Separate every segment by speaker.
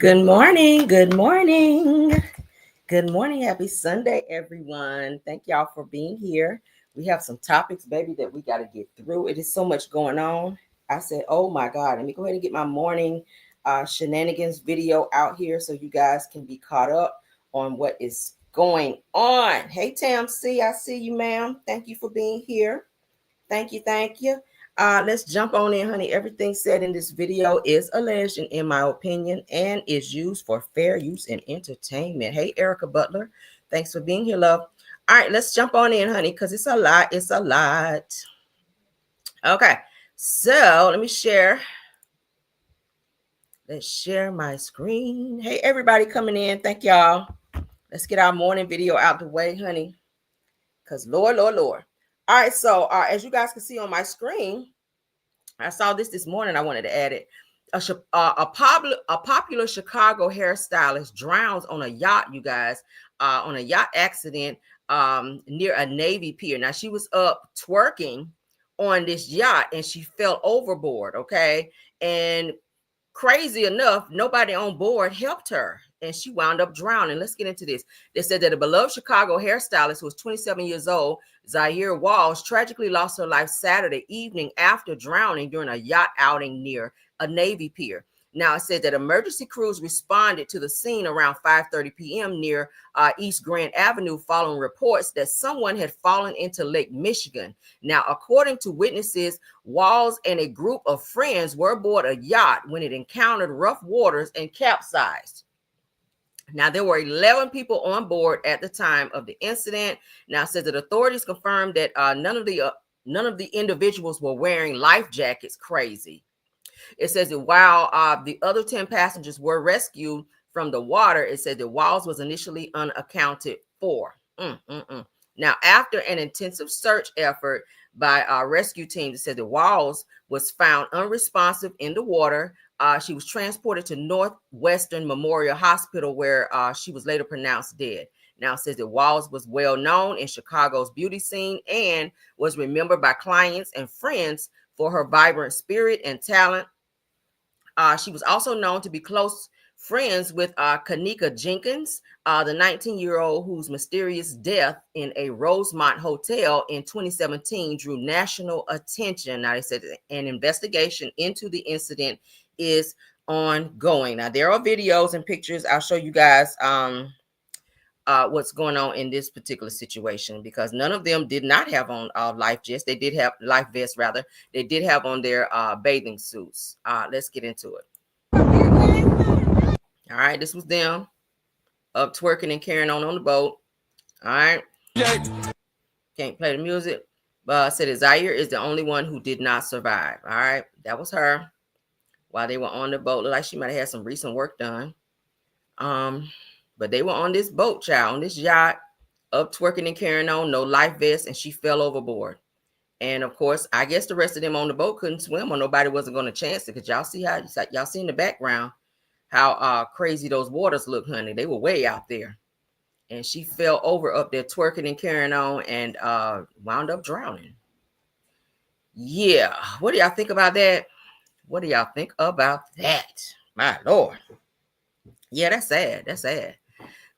Speaker 1: Good morning. Good morning. Good morning. Happy Sunday, everyone. Thank y'all for being here. We have some topics, baby, that we got to get through. It is so much going on. I said, oh my God, let me go ahead and get my morning shenanigans video out here so you guys can be caught up on what is going on. Hey, Tam C, I see you, ma'am. Thank you for being here. Thank you. Thank you. Let's jump on in, honey. Everything said in this video is alleged, and in my opinion, and is used for fair use and entertainment. Hey, Erica Butler. Thanks for being here, love. All right, let's jump on in, honey, because it's a lot. It's a lot. Okay, so let me share. Let's share my screen. Hey, everybody coming in. Thank y'all. Let's get our morning video out the way, honey, because Lord. All right, so as you guys can see on my screen, I saw this morning. I wanted to add it. A popular Chicago hairstylist drowns on a yacht, you guys, on a yacht accident near a Navy pier. Now, she was up twerking on this yacht and she fell overboard, okay? And crazy enough, nobody on board helped her and she wound up drowning. Let's get into this. They said that a beloved Chicago hairstylist who was 27 years old, Zaire Walls, tragically lost her life Saturday evening after drowning during a yacht outing near a Navy pier. Now, it said that emergency crews responded to the scene around 5:30 p.m. near East Grand Avenue following reports that someone had fallen into Lake Michigan. Now, according to witnesses, Walls and a group of friends were aboard a yacht when it encountered rough waters and capsized. Now, there were 11 people on board at the time of the incident. Now, it says that authorities confirmed that none of the individuals were wearing life jackets. Crazy. It says that while the other 10 passengers were rescued from the water, it said that Walls was initially unaccounted for. Now, after an intensive search effort by rescue teams, it said that Walls was found unresponsive in the water. She was transported to Northwestern Memorial Hospital, where she was later pronounced dead. Now, it says that Walls was well known in Chicago's beauty scene and was remembered by clients and friends for her vibrant spirit and talent. She was also known to be close friends with Kanika Jenkins, the 19-year-old whose mysterious death in a Rosemont hotel in 2017 drew national attention. Now, they said an investigation into the incident is ongoing. Now, there are videos and pictures. I'll show you guys what's going on in this particular situation, because none of them did not have on life vests. They did have life vests, rather. They did have on their bathing suits. Let's get into it. All right, this was them up twerking and carrying on the boat. All right. Can't play the music. But said Zaire is the only one who did not survive. All right, that was her while they were on the boat. Looked like she might have had some recent work done. But they were on this boat, child, on this yacht, up twerking and carrying on, no life vest, and she fell overboard. And of course, I guess the rest of them on the boat couldn't swim, or nobody wasn't going to chance it, because y'all see how y'all see in the background how crazy those waters look, honey. They were way out there. And she fell over up there twerking and carrying on and wound up drowning. Yeah. What do y'all think about that? What do y'all think about that? My Lord. Yeah, that's sad. That's sad.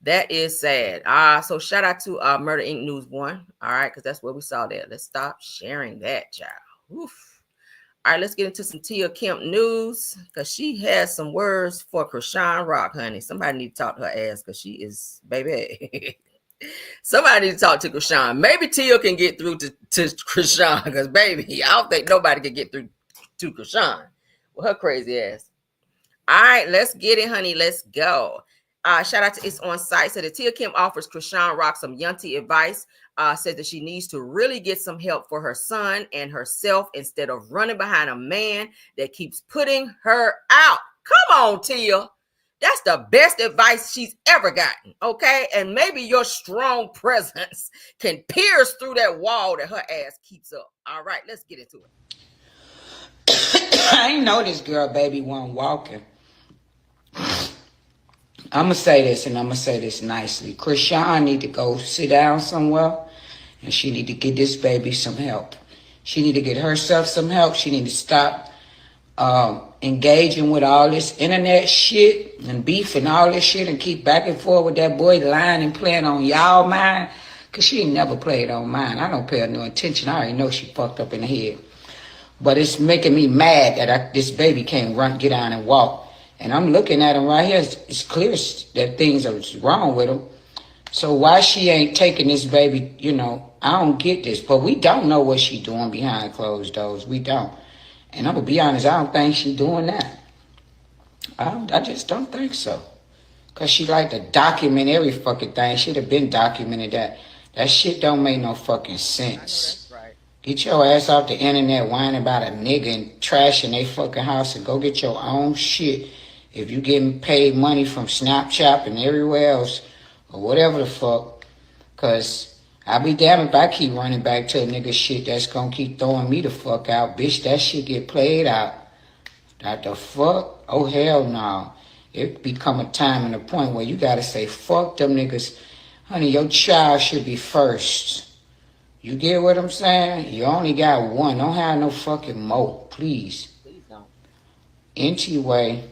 Speaker 1: That is sad. So shout out to Murder Inc. News 1. All right, because that's where we saw that. Let's stop sharing that, child. Oof. All right, let's get into some Tia Kemp news, because she has some words for Chrisean Rock, honey. Somebody need to talk to her ass, because she is, baby. Somebody need to talk to Chrisean. Maybe Tia can get through to Chrisean, because, baby, I don't think nobody can get through to Chrisean with her crazy ass. All right, let's get it, honey. Let's go. Shout out to It's On Site. Said that Tia Kemp offers Chrisean Rock some yunty advice. Said that she needs to really get some help for her son and herself instead of running behind a man that keeps putting her out. Come on, Tia. That's the best advice she's ever gotten, okay? And maybe your strong presence can pierce through that wall that her ass keeps up. All right, let's get into it.
Speaker 2: I ain't know this girl, baby, wasn't walking. I'm going to say this, and I'm going to say this nicely. Chrisean need to go sit down somewhere, and she need to get this baby some help. She need to get herself some help. She need to stop engaging with all this internet shit and beef and all this shit and keep back and forth with that boy lying and playing on y'all mind. Cause she ain't never played on mine. I don't pay her no attention. I already know she fucked up in the head. But it's making me mad that this baby can't get down and walk. And I'm looking at him right here. It's clear that things are wrong with him. So why she ain't taking this baby, I don't get this. But we don't know what she doing behind closed doors. We don't. And I'm going to be honest, I don't think she doing that. I just don't think so. Because she like to document every fucking thing. She'd have been documented that. That shit don't make no fucking sense. I know that's right. Get your ass off the internet whining about a nigga and trashing they fucking house and go get your own shit. If you getting paid money from Snapchat and everywhere else or whatever the fuck. Because I'll be damned if I keep running back to a nigga shit that's going to keep throwing me the fuck out. Bitch, that shit get played out. That the fuck? Oh, hell no. It become a time and a point where you got to say, fuck them niggas. Honey, your child should be first. You get what I'm saying? You only got one. Don't have no fucking more, please. Please don't. Inch your way.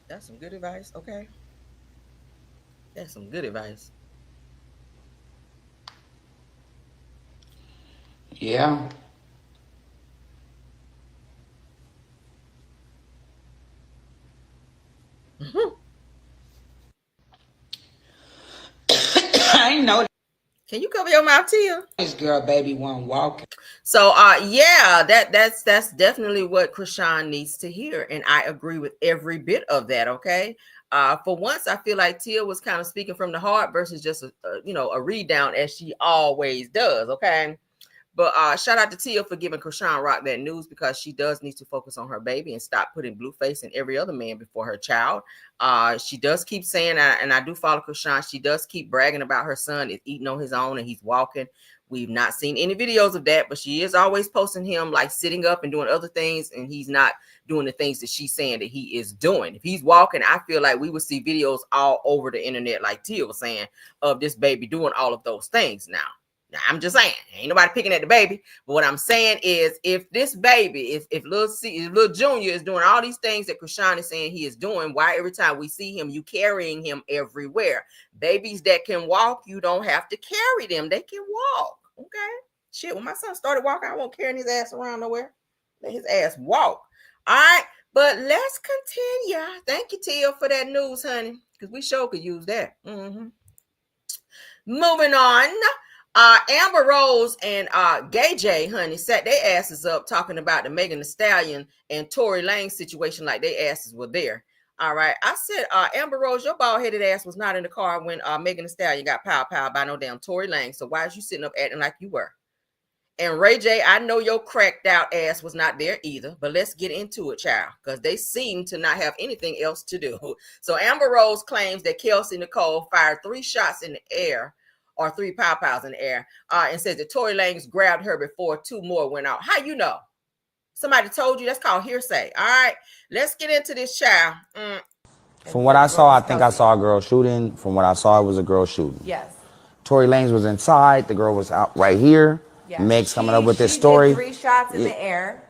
Speaker 1: That's some good advice, okay? That's some good advice.
Speaker 2: Yeah. I ain't know.
Speaker 1: Can you cover your mouth, Tia?
Speaker 2: This girl baby wasn't walking.
Speaker 1: So yeah, that's definitely what Chrisean needs to hear. And I agree with every bit of that, okay? For once, I feel like Tia was kind of speaking from the heart versus just a read down as she always does, okay? But shout out to Tia for giving Chrisean Rock that news, because she does need to focus on her baby and stop putting Blueface and every other man before her child. She does keep saying, and I do follow Chrisean, she does keep bragging about her son is eating on his own and he's walking. We've not seen any videos of that, but she is always posting him like sitting up and doing other things, and he's not doing the things that she's saying that he is doing. If he's walking, I feel like we would see videos all over the internet, like Tia was saying, of this baby doing all of those things now. Now, I'm just saying, ain't nobody picking at the baby. But what I'm saying is, if this baby, if little Junior is doing all these things that Chrisean is saying he is doing, why every time we see him, you carrying him everywhere? Babies that can walk, you don't have to carry them. They can walk. Okay? Shit, when my son started walking, I won't carry his ass around nowhere. Let his ass walk. All right? But let's continue. Thank you, Tia, for that news, honey, because we sure could use that. Moving on. Amber Rose and Gay J, honey, sat their asses up talking about the Megan Thee Stallion and Tory Lanez situation like their asses were there. All right. I said, Amber Rose, your bald-headed ass was not in the car when Megan Thee Stallion got pow by no damn Tory Lanez. So why is you sitting up acting like you were? And Ray J, I know your cracked out ass was not there either, but let's get into it, child, because they seem to not have anything else to do. So Amber Rose claims that Kelsey Nicole fired 3 shots in the air, or 3 pow-pows in the air, and says that Tory Lanez grabbed her before 2 more went out. How you know? Somebody told you? That's called hearsay. All right, let's get into this, child.
Speaker 3: From what I saw, I think I saw a girl shooting. From what I saw, it was a girl shooting.
Speaker 4: Yes.
Speaker 3: Tory Lanez was inside. The girl was out right here. Yeah. Meg's coming up with this story.
Speaker 4: She did 3 shots in the air.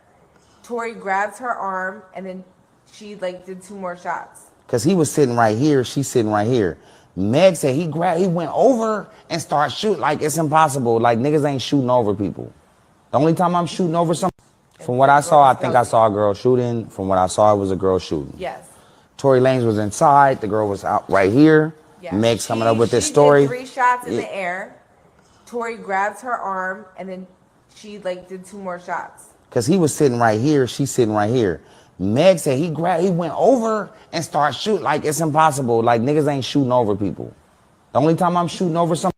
Speaker 4: Tory grabs her arm, and then she did 2 more shots.
Speaker 3: Because he was sitting right here. She's sitting right here. Meg said he went over and started shooting. Like, it's impossible. Like, niggas ain't shooting over people. The only time I'm shooting over something. From what I saw, I think I saw a girl shooting. From what I saw, it was a girl shooting.
Speaker 4: Yes.
Speaker 3: Tory Lanez was inside. The girl was out right here. Yeah. Meg's coming up with this story.
Speaker 4: She did 3 shots in the air. Tory grabs her arm, and then she did 2 more shots.
Speaker 3: Because he was sitting right here. She's sitting right here. Meg said he went over and started shooting. Like, it's impossible. Like, niggas ain't shooting over people. The only time I'm shooting over something.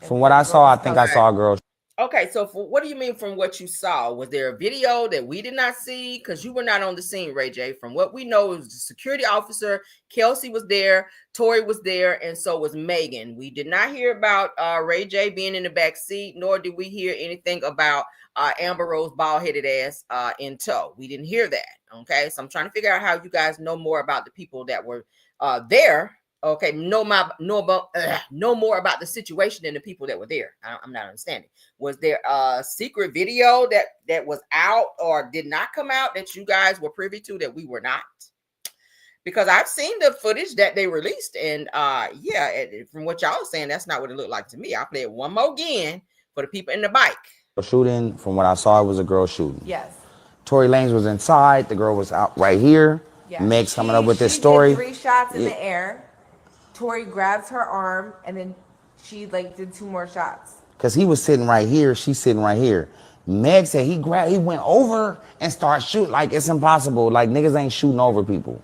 Speaker 3: From what I saw, I think I saw a girl.
Speaker 1: Okay, so what do you mean from what you saw? Was there a video that we did not see? Because you were not on the scene, Ray J. From what we know, it was the security officer. Kelsey was there. Tory was there. And so was Megan. We did not hear about Ray J being in the back seat, nor did we hear anything about Amber Rose bald-headed ass in tow. We didn't hear that. Okay, so I'm trying to figure out how you guys know more about the people that were there Okay, no more about the situation than the people that were there. I'm not understanding. Was there a secret video that was out or did not come out that you guys were privy to that we were not? Because I've seen the footage that they released, and yeah, from what y'all are saying, that's not what it looked like to me. I'll play it one more again for the people in the bike.
Speaker 3: Shooting, from what I saw, it was a girl shooting.
Speaker 4: Yes.
Speaker 3: Tory Lanez was inside. The girl was out right here.
Speaker 4: Yeah.
Speaker 3: Meg's coming up with this
Speaker 4: she
Speaker 3: story.
Speaker 4: Did 3 shots in the air. Tory grabs her arm, and then she like did 2 more shots.
Speaker 3: Cause he was sitting right here, she's sitting right here. Meg said he went over and started shooting. Like, it's impossible. Like, niggas ain't shooting over people.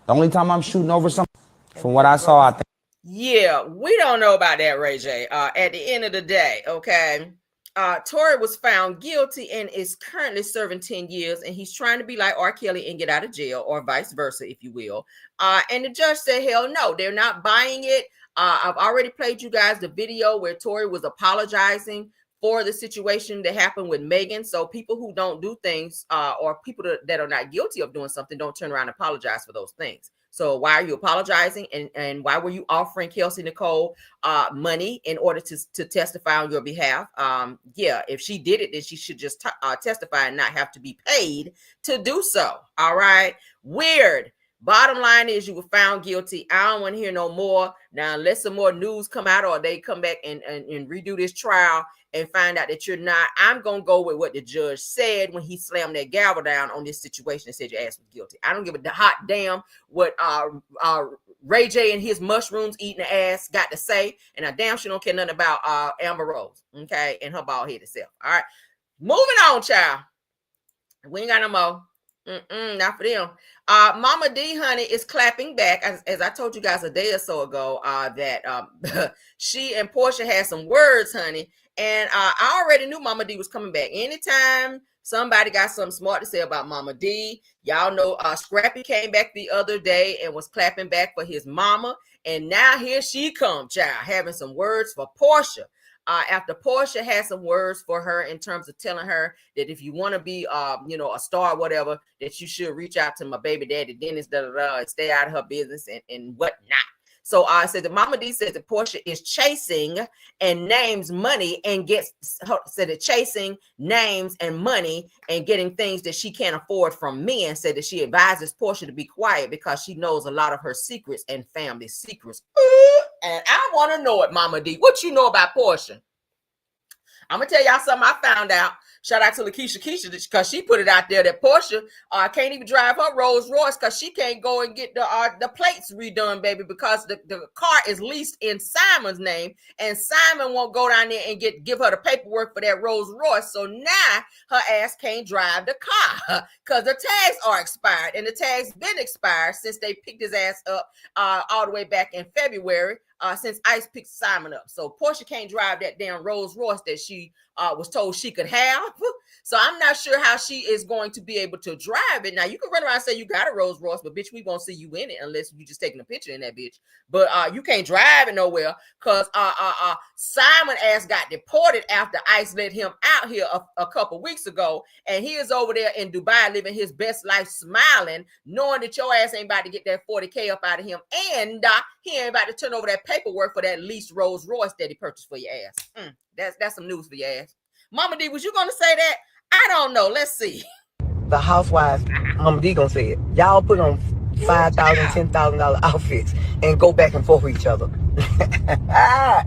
Speaker 3: The only time I'm shooting over something, from what I saw, I think.
Speaker 1: Yeah, we don't know about that, Ray J. At the end of the day, okay, Tory was found guilty and is currently serving 10 years, and he's trying to be like R. Kelly and get out of jail, or vice versa, if you will. And the judge said, hell no, they're not buying it. I've already played you guys the video where Tory was apologizing for the situation that happened with Megan. So people who don't do things, or people that are not guilty of doing something, don't turn around and apologize for those things. So why are you apologizing? And why were you offering Kelsey Nicole money in order to testify on your behalf? Yeah, if she did it, then she should just testify and not have to be paid to do so. All right. Weird. Bottom line is you were found guilty. I don't want to hear no more. Now, unless some more news come out or they come back and redo this trial and find out that you're not, I'm going to go with what the judge said when he slammed that gavel down on this situation and said your ass was guilty. I don't give a hot damn what Ray J and his mushrooms eating the ass got to say. And I damn sure don't care nothing about Amber Rose, okay, and her bald-headed self. All right. Moving on, child. We ain't got no more. Not for them. Mama D, honey, is clapping back. As I told you guys a day or so ago, that she and Porsha had some words, honey. And I already knew Mama D was coming back. Anytime somebody got something smart to say about Mama D, y'all know Scrappy came back the other day and was clapping back for his mama. And now here she comes, child, having some words for Porsha. After Porsha had some words for her in terms of telling her that if you want to be, a star or whatever, that you should reach out to my baby daddy, Dennis, and stay out of her business and whatnot. So I said that Mama D says that Porsha is chasing and names money and said that chasing names and money and getting things that she can't afford from men. Said that she advises Porsha to be quiet because she knows a lot of her secrets and family secrets. And I want to know it, Mama D. What you know about Porsha? I'm going to tell y'all something I found out. Shout out to Lakeisha because she put it out there that Porsha can't even drive her Rolls Royce because she can't go and get the plates redone, baby, because the car is leased in Simon's name, and Simon won't go down there and give her the paperwork for that Rolls Royce. So now her ass can't drive the car because the tags are expired, and the tags been expired since they picked his ass up all the way back in February. Since Ice picked Simon up. So Porsha can't drive that damn Rolls Royce that she was told she could have. So I'm not sure how she is going to be able to drive it. Now, you can run around and say you got a Rolls Royce, but bitch, we won't see you in it unless you just taking a picture in that bitch. But you can't drive it nowhere because Simon ass got deported after ICE let him out here a couple weeks ago. And he is over there in Dubai living his best life, smiling, knowing that your ass ain't about to get that 40K up out of him. And he ain't about to turn over that paperwork for that leased Rolls Royce that he purchased for your ass. That's some news for your ass. Mama D, was you gonna say that? I don't know. Let's see.
Speaker 5: The housewives, Mama D gonna say it. Y'all put on $5,000, $10,000 outfits and go back and forth with each other. That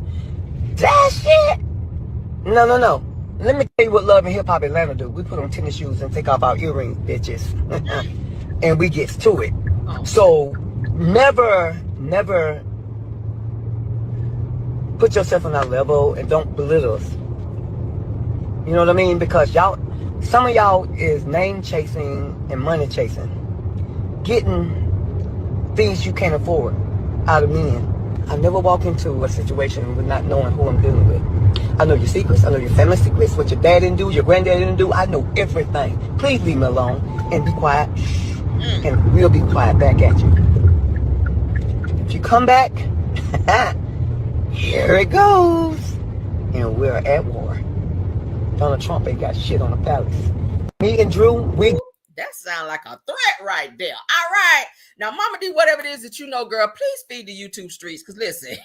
Speaker 5: shit. No. Let me tell you what Love and Hip Hop Atlanta do. We put on tennis shoes and take off our earrings, bitches, and we get to it. So never put yourself on that level and don't belittle us. You know what I mean? Because some of y'all is name chasing and money chasing, getting things you can't afford out of men. I never walk into a situation with not knowing who I'm dealing with. I know your secrets. I know your family secrets. What your dad didn't do, your granddad didn't do. I know everything. Please leave me alone and be quiet. And we'll be quiet back at you. If you come back, here it goes. And we're at war. Donald Trump ain't got shit on the palace. Me and Drew,
Speaker 1: that sound like a threat right there. All right. Now, Mama D, whatever it is that you know, girl, please feed the YouTube streets. Because listen,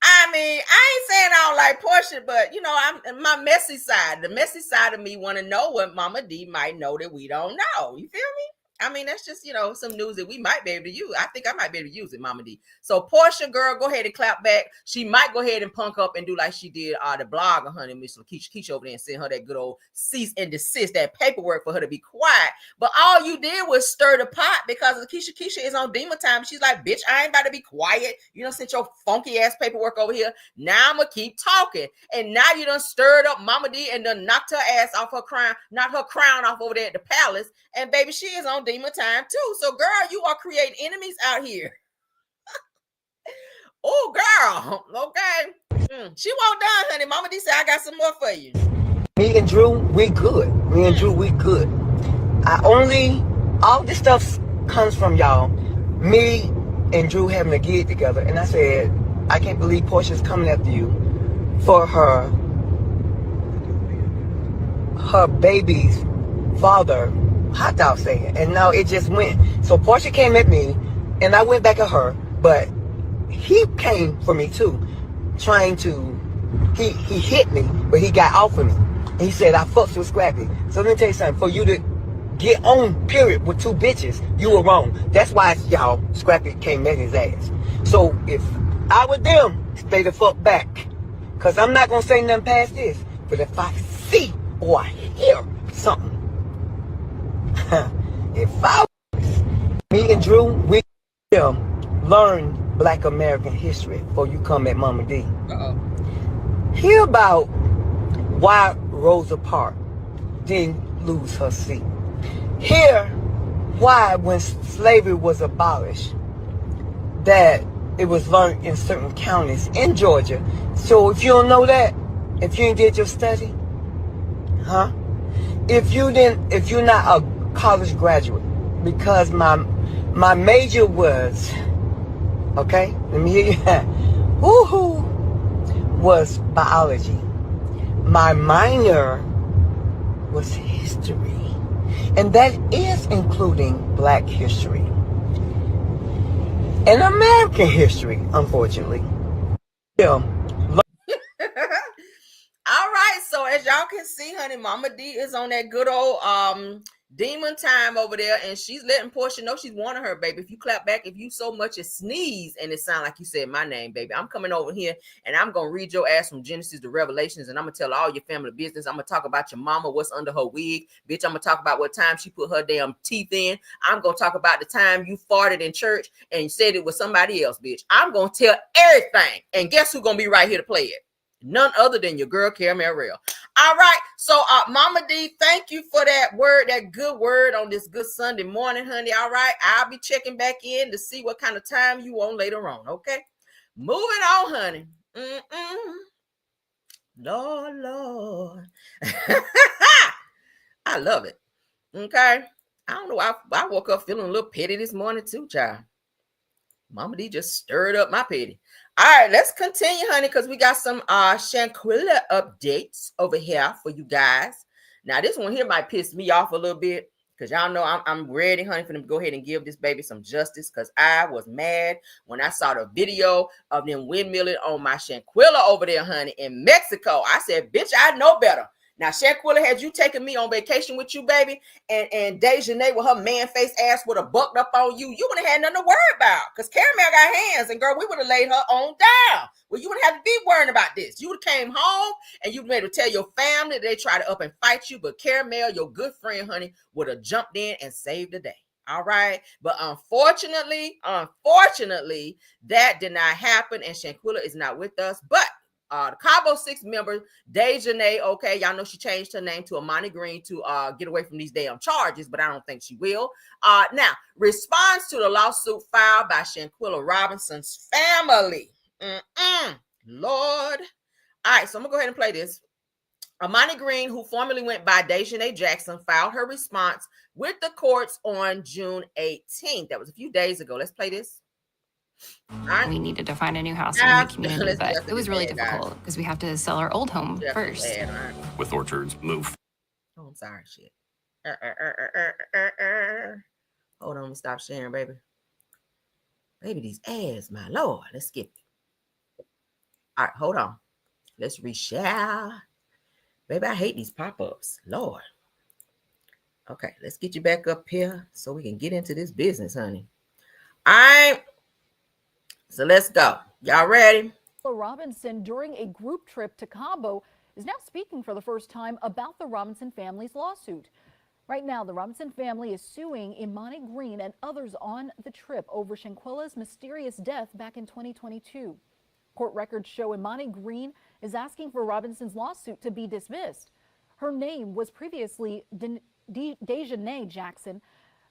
Speaker 1: I mean, I ain't saying I don't like Porsha, but, you know, I'm my messy side. The messy side of me want to know what Mama D might know that we don't know. You feel me? I mean, that's just, you know, some news that we might be able to use. I think I might be able to use it, Mama D. So Porsha, girl, go ahead and clap back. She might go ahead and punk up and do like she did the blogger, honey, Miss Lakeisha over there and send her that good old cease and desist, that paperwork for her to be quiet. But all you did was stir the pot because Keisha is on demon time. She's like, bitch, I ain't about to be quiet. You done sent your funky ass paperwork over here. Now I'm going to keep talking. And now you done stirred up Mama D and done knocked her ass off her crown, knocked her crown off over there at the palace. And baby, she is on demon time too. So girl, you are creating enemies out here. Oh girl, okay. She won't done, honey. Mama D said I got some more for you.
Speaker 5: Me and Drew, we good. Me and Drew, we good. All this stuff comes from y'all. Me and Drew having a gig together. And I said, I can't believe Porsha's coming after you for her baby's father hot dog stand. And now it just went. So Porsha came at me and I went back at her, but he came for me too, trying to, he hit me, but he got off of me. And he said, I fucked with Scrappy. So let me tell you something, for you to get on, period, with two bitches, you were wrong. That's why, y'all, Scrappy came at his ass. So if I were them, stay the fuck back. Because I'm not going to say nothing past this. But if I see or I hear something, if I was, me and Drew, we learn Black American history before you come at Mama D. Hear about why Rosa Parks didn't lose her seat. Hear why when slavery was abolished, that it was learned in certain counties in Georgia. So if you don't know that, if you ain't did your study, if you're not a college graduate, because my major was, okay, let me hear you, was biology. My minor was history. And that is including Black history. And American history, unfortunately.
Speaker 1: All right, so as y'all can see, honey, Mama D is on that good old demon time over there, and she's letting Porsha know she's wanting her, baby. If you clap back, if you so much as sneeze and it sound like you said my name, baby, I'm coming over here and I'm gonna read your ass from Genesis to Revelations, and I'm gonna tell all your family business. I'm gonna talk about your mama, what's under her wig, bitch. I'm gonna talk about what time she put her damn teeth in. I'm gonna talk about the time you farted in church and said it was somebody else, bitch. I'm gonna tell everything, and guess who's gonna be right here to play it? None other than your girl, Caramel Real. All right. So, Mama D, thank you for that word, that good word on this good Sunday morning, honey. All right. I'll be checking back in to see what kind of time you on later on. Okay. Moving on, honey. Lord. I love it. Okay. I don't know. I woke up feeling a little petty this morning too, child. Mama D just stirred up my pity. All right, let's continue, honey, because we got some Shanquilla updates over here for you guys. Now, this one here might piss me off a little bit because y'all know I'm ready, honey, for them to go ahead and give this baby some justice because I was mad when I saw the video of them windmilling on my Shanquilla over there, honey, in Mexico. I said, bitch, I know better. Now, Shanquilla, had you taken me on vacation with you, baby, and Dejanay with her man-face ass would have bucked up on you, you wouldn't have had nothing to worry about. Because Caramel got hands, and girl, we would have laid her on down. Well, you wouldn't have to be worrying about this. You would have came home, and you'd be able to tell your family that they try to up and fight you, but Caramel, your good friend, honey, would have jumped in and saved the day. All right. But unfortunately, that did not happen, and Shanquilla is not with us. But the Cabo 6 member, Dejanay, okay, y'all know she changed her name to Amani Green to get away from these damn charges, but I don't think she will. Now, response to the lawsuit filed by Shanquilla Robinson's family. Lord. All right, so I'm going to go ahead and play this. Amani Green, who formerly went by Dejanay Jackson, filed her response with the courts on June 18th. That was a few days ago. Let's play this. Right.
Speaker 6: We needed to find a new house in a new community, but it was really difficult because we have to sell our old home first.
Speaker 7: With orchards, move.
Speaker 1: Oh, I'm sorry, shit. Hold on, stop sharing, baby. Baby, these ads, my Lord. Let's skip it. All right, hold on. Let's reshare. Baby, I hate these pop-ups. Lord. Okay, let's get you back up here so we can get into this business, honey. All right. So let's go. Y'all ready?
Speaker 7: Robinson, during a group trip to Cabo, is now speaking for the first time about the Robinson family's lawsuit. Right now, the Robinson family is suing Imani Green and others on the trip over Shanquilla's mysterious death back in 2022. Court records show Imani Green is asking for Robinson's lawsuit to be dismissed. Her name was previously Dejanay Jackson.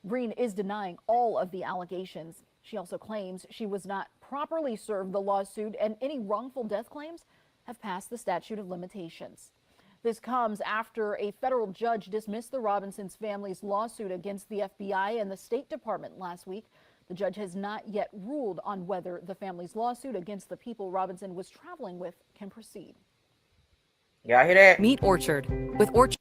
Speaker 7: Green is denying all of the allegations. She also claims she was not properly served the lawsuit and any wrongful death claims have passed the statute of limitations. This comes after a federal judge dismissed the Robinsons family's lawsuit against the FBI and the State Department last week. The judge has not yet ruled on whether the family's lawsuit against the people Robinson was traveling with can proceed.
Speaker 1: Y'all hear that?
Speaker 8: Meet Orchard. With Orchard.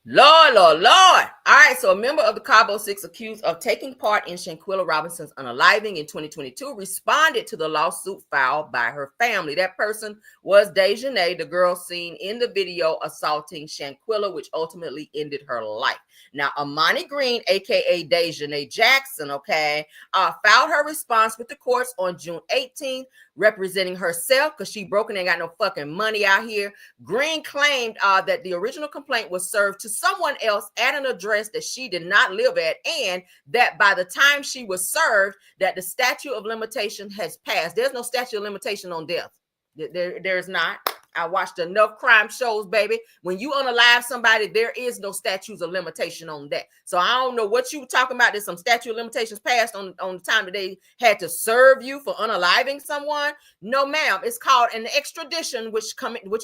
Speaker 1: Lord. All right, so a member of the Cabo Six accused of taking part in Shanquilla Robinson's unaliving in 2022 responded to the lawsuit filed by her family. That person was Dejanay, the girl seen in the video assaulting Shanquilla, which ultimately ended her life. Now, Imani Green, aka Dejanay Jackson, filed her response with the courts on June 18th, representing herself because she broke and ain't got no fucking money out here. Green claimed that the original complaint was served to someone else at an address that she did not live at, and that by the time she was served, that the statute of limitation has passed. There's no statute of limitation on death. There's not. I watched enough crime shows, baby. When you unalive somebody, there is no statutes of limitation on that. So I don't know what you were talking about. There's some statute of limitations passed on the time that they had to serve you for unaliving someone. No, ma'am. It's called an extradition, which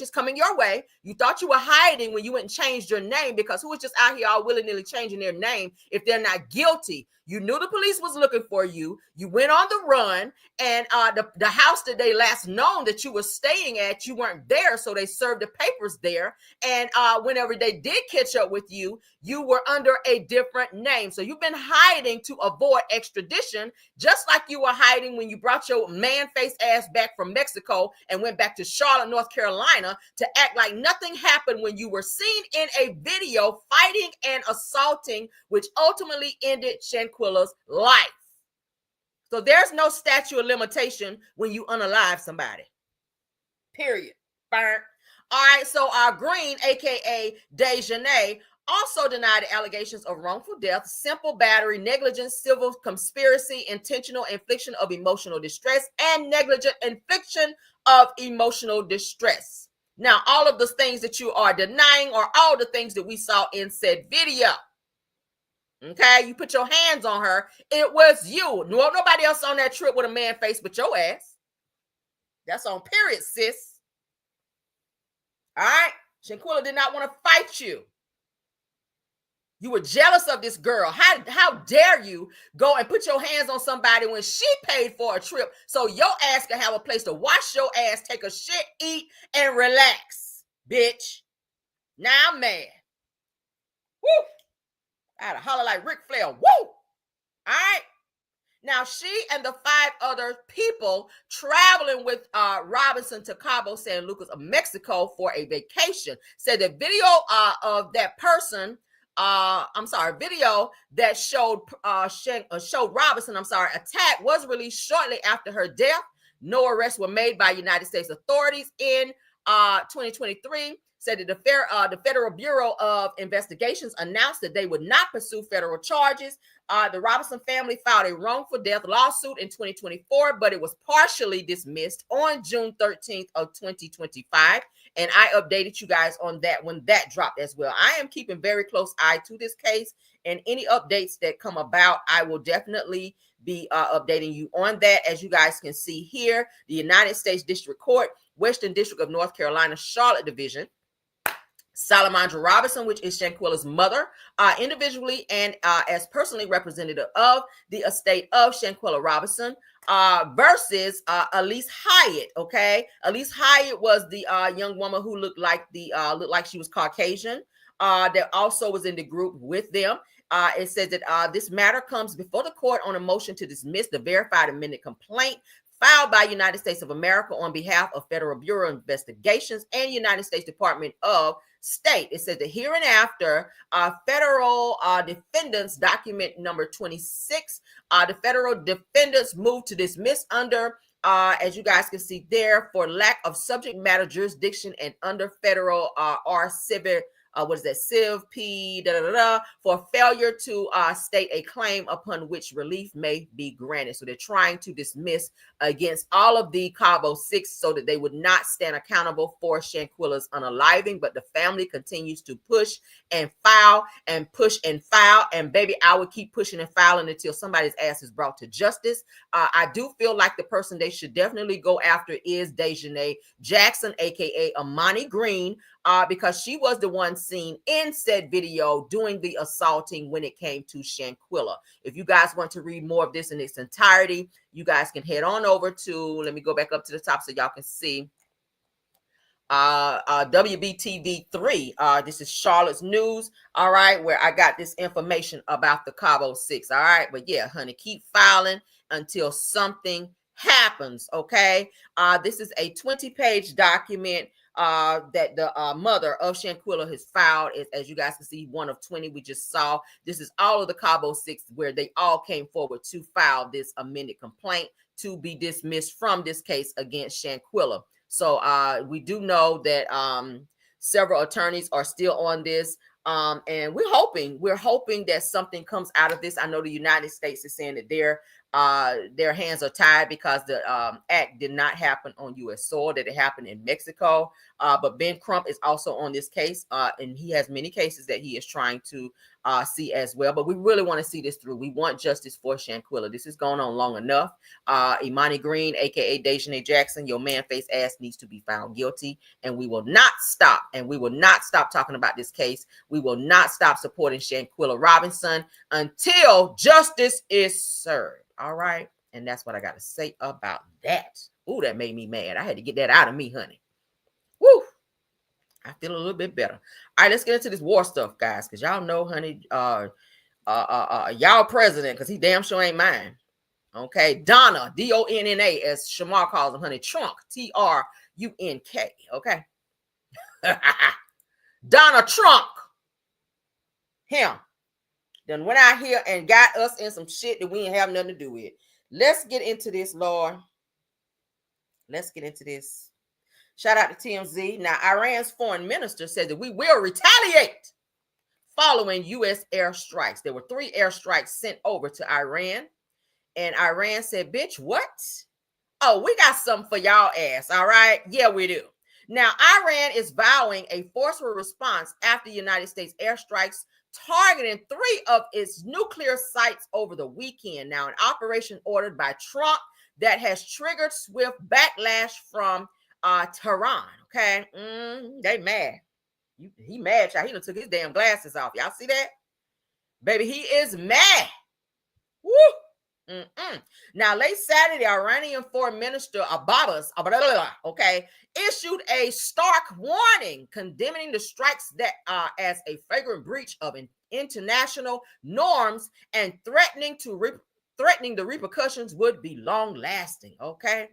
Speaker 1: is coming your way. You thought you were hiding when you went and changed your name, because who is just out here all willy-nilly changing their name if they're not guilty? You knew the police was looking for you. You went on the run, and the house that they last known that you were staying at, you weren't there, so they served the papers there. And whenever they did catch up with you, you were under a different name. So you've been hiding to avoid extradition, just like you were hiding when you brought your man-face ass back from Mexico and went back to Charlotte, North Carolina, to act like nothing happened when you were seen in a video fighting and assaulting, which ultimately ended Shanquilla's life. So there's no statute of limitation when you unalive somebody. Period. Burn. All right, so Green, aka Dejanay, also denied the allegations of wrongful death, simple battery, negligence, civil conspiracy, intentional infliction of emotional distress, and negligent infliction of emotional distress. Now, all of the things that you are denying are all the things that we saw in said video. Okay, you put your hands on her. It was you. Nobody else on that trip with a man face but your ass. That's on period, sis. All right, Shanquilla did not want to fight you. You were jealous of this girl. How dare you go and put your hands on somebody when she paid for a trip so your ass can have a place to wash your ass, take a shit, eat, and relax, bitch. Now I'm mad. Woo! I had to holler like Ric Flair. Woo! All right. Now, she and the 5 other people traveling with Robinson to Cabo San Lucas of Mexico for a vacation said the video of that person, video that showed Robinson, attack was released shortly after her death. No arrests were made by United States authorities in 2023. Said that the Federal Bureau of Investigations announced that they would not pursue federal charges. The Robinson family filed a wrongful death lawsuit in 2024, but it was partially dismissed on June 13th of 2025. And I updated you guys on that when that dropped as well. I am keeping very close eye to this case, and any updates that come about, I will definitely be updating you on that. As you guys can see here, the United States District Court, Western District of North Carolina, Charlotte Division, Salamandra Robinson, which is Shanquilla's mother, individually and as personally representative of the estate of Shanquilla Robinson, versus Elise Hyatt. Okay, Elise Hyatt was the young woman who looked like she was Caucasian. that also was in the group with them. It says that this matter comes before the court on a motion to dismiss the verified amended complaint filed by United States of America on behalf of Federal Bureau of Investigations and United States Department of State. It says the hereinafter federal defendants document number 26. The federal defendants moved to dismiss under, as you guys can see there, for lack of subject matter jurisdiction and under federal R-Civic. Civ P for failure to state a claim upon which relief may be granted. So they're trying to dismiss against all of the Cabo Six so that they would not stand accountable for Shanquilla's unaliving, but the family continues to push and file and push and file. And baby, I would keep pushing and filing until somebody's ass is brought to justice. I do feel like the person they should definitely go after is Dejanay Jackson, aka Amani Green, because she was the one seen in said video doing the assaulting when it came to Shanquilla. If you guys want to read more of this in its entirety, you guys can head on over to, let me go back up to the top so y'all can see, WBTV3. This is Charlotte's News, all right, where I got this information about the Cabo Six, all right? But yeah, honey, keep filing until something happens, okay? This is a 20-page document that the mother of Shanquilla has filed. As you guys can see, one of 20 we just saw. This is all of the Cabo Six where they all came forward to file this amended complaint to be dismissed from this case against Shanquilla. So we do know that several attorneys are still on this. And we're hoping that something comes out of this. I know the United States is saying that their hands are tied because the act did not happen on U.S. soil, that it happened in Mexico. But Ben Crump is also on this case, and he has many cases that he is trying to see as well. But we really want to see this through. We want justice for Shanquilla. This has gone on long enough. Imani Green, aka Dejanay Jackson, your man-face ass needs to be found guilty, and we will not stop. And we will not stop talking about this case. We will not stop supporting Shanquilla Robinson until justice is served. All right. And that's what I got to say about that. Ooh, that made me mad. I had to get that out of me, honey. Woo. I feel a little bit better. All right, let's get into this war stuff, guys, because y'all know, honey, y'all president, because he damn sure ain't mine. Okay. Donna, D-O-N-N-A, as Shamar calls him, honey. Trunk, T-R-U-N-K. Okay. Donna Trunk. Him. Then went out here and got us in some shit that we didn't have nothing to do with. Let's get into this, Lord. Let's get into this. Shout out to TMZ. Now, Iran's foreign minister said that we will retaliate following U.S. airstrikes. There were 3 airstrikes sent over to Iran. And Iran said, bitch, what? Oh, we got something for y'all ass, all right? Yeah, we do. Now, Iran is vowing a forceful response after United States airstrikes targeting 3 of its nuclear sites over the weekend. Now, an operation ordered by Trump that has triggered swift backlash from Tehran. Okay, they mad. He mad, y'all. He done took his damn glasses off. Y'all see that? Baby, he is mad. Woo! Now, late Saturday, Iranian Foreign Minister Abbas, okay, issued a stark warning condemning the strikes that as a flagrant breach of international norms and threatening the repercussions would be long lasting. Okay,